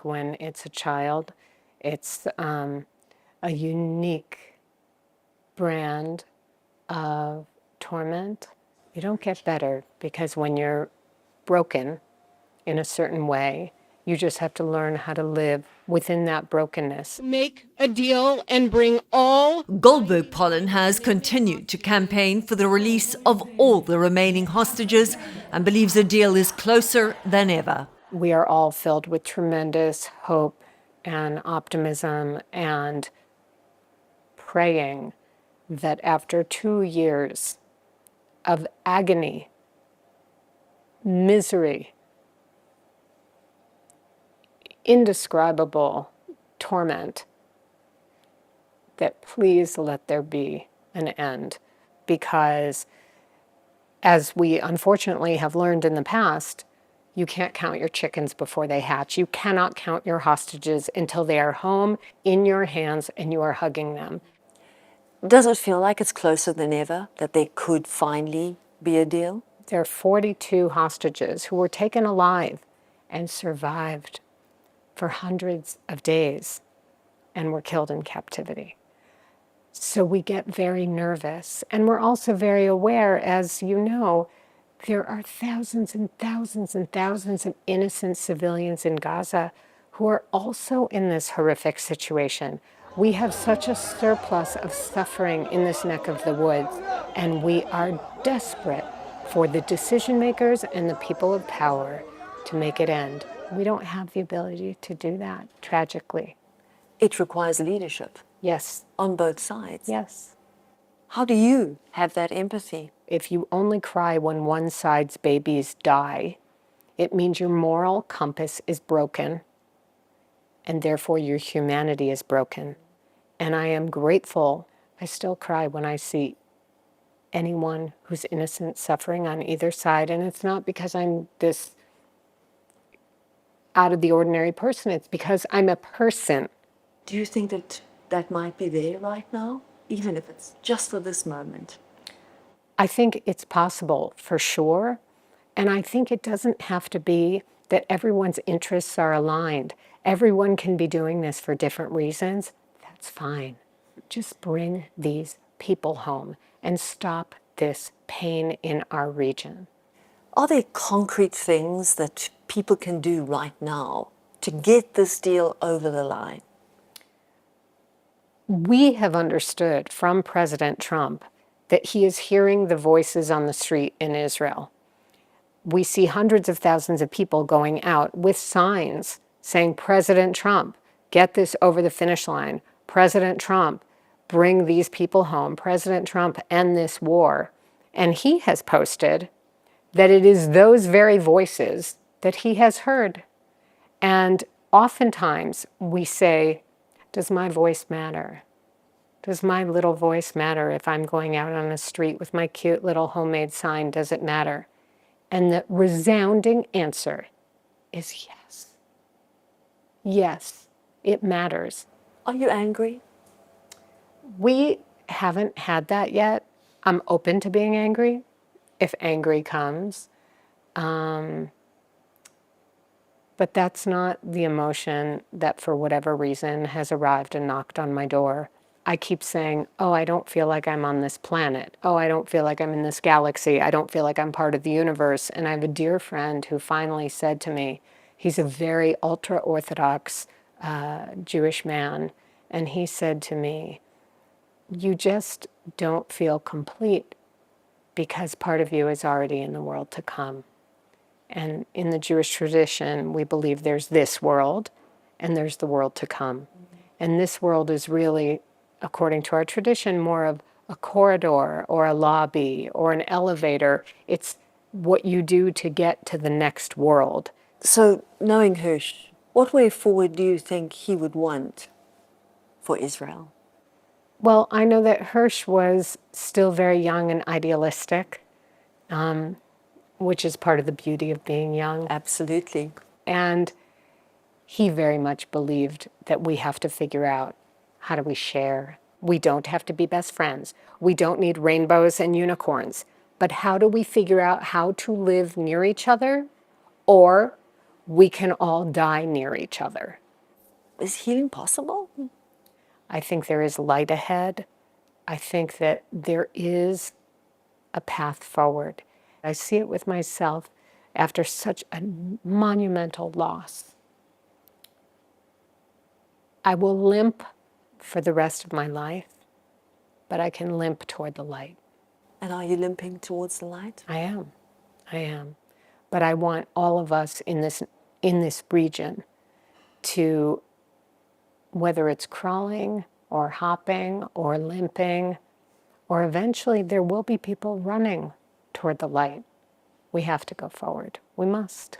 When it's a child, it's a unique brand of torment. You don't get better because when you're broken in a certain way, you just have to learn how to live within that brokenness. Make a deal and bring all. Goldberg-Polin has continued to campaign for the release of all the remaining hostages and believes a deal is closer than ever. We are all filled with tremendous hope and optimism and praying that after 2 years of agony, misery, indescribable torment, that please let there be an end. Because as we unfortunately have learned in the past, you can't count your chickens before they hatch. You cannot count your hostages until they are home in your hands and you are hugging them. Does it feel like it's closer than ever, that there could finally be a deal? There are 42 hostages who were taken alive and survived for hundreds of days and were killed in captivity. So we get very nervous. And we're also very aware, as you know, there are thousands and thousands and thousands of innocent civilians in Gaza who are also in this horrific situation. We have such a surplus of suffering in this neck of the woods, and we are desperate for the decision makers and the people of power to make it end. We don't have the ability to do that, tragically. It requires leadership. Yes. On both sides. Yes. How do you have that empathy? If you only cry when one side's babies die, it means your moral compass is broken, and therefore your humanity is broken. And I am grateful. I still cry when I see anyone who's innocent suffering on either side. And it's not because I'm this out of the ordinary person. It's because I'm a person. Do you think that that might be there right now, even if it's just for this moment? I think it's possible for sure. And I think it doesn't have to be that everyone's interests are aligned. Everyone can be doing this for different reasons. That's fine. Just bring these people home and stop this pain in our region. Are there concrete things that people can do right now to get this deal over the line? We have understood from President Trump that he is hearing the voices on the street in Israel. We see hundreds of thousands of people going out with signs saying, President Trump, get this over the finish line. President Trump, bring these people home. President Trump, end this war. And he has posted that it is those very voices that he has heard. And oftentimes we say, does my voice matter? Does my little voice matter if I'm going out on the street with my cute little homemade sign? Does it matter? And the resounding answer is yes. Yes, it matters. Are you angry? We haven't had that yet. I'm open to being angry if angry comes. But that's not the emotion that for whatever reason has arrived and knocked on my door. I keep saying, oh, I don't feel like I'm on this planet. Oh, I don't feel like I'm in this galaxy. I don't feel like I'm part of the universe. And I have a dear friend who finally said to me, he's a very ultra-Orthodox Jewish man, and he said to me, you just don't feel complete because part of you is already in the world to come. And in the Jewish tradition, we believe there's this world and there's the world to come. And this world is really, according to our tradition, more of a corridor or a lobby or an elevator. It's what you do to get to the next world. So, knowing Hirsh, what way forward do you think he would want for Israel? Well, I know that Hirsh was still very young and idealistic, which is part of the beauty of being young. Absolutely. And he very much believed that we have to figure out, how do we share? We don't have to be best friends. We don't need rainbows and unicorns. But how do we figure out how to live near each other? Or we can all die near each other. Is healing possible? I think there is light ahead. I think that there is a path forward. I see it with myself after such a monumental loss. I will limp for the rest of my life, but I can limp toward the light. And are you limping towards the light? I am. But I want all of us in this region to, whether it's crawling or hopping or limping, or eventually there will be people running toward the light. We have to go forward. We must.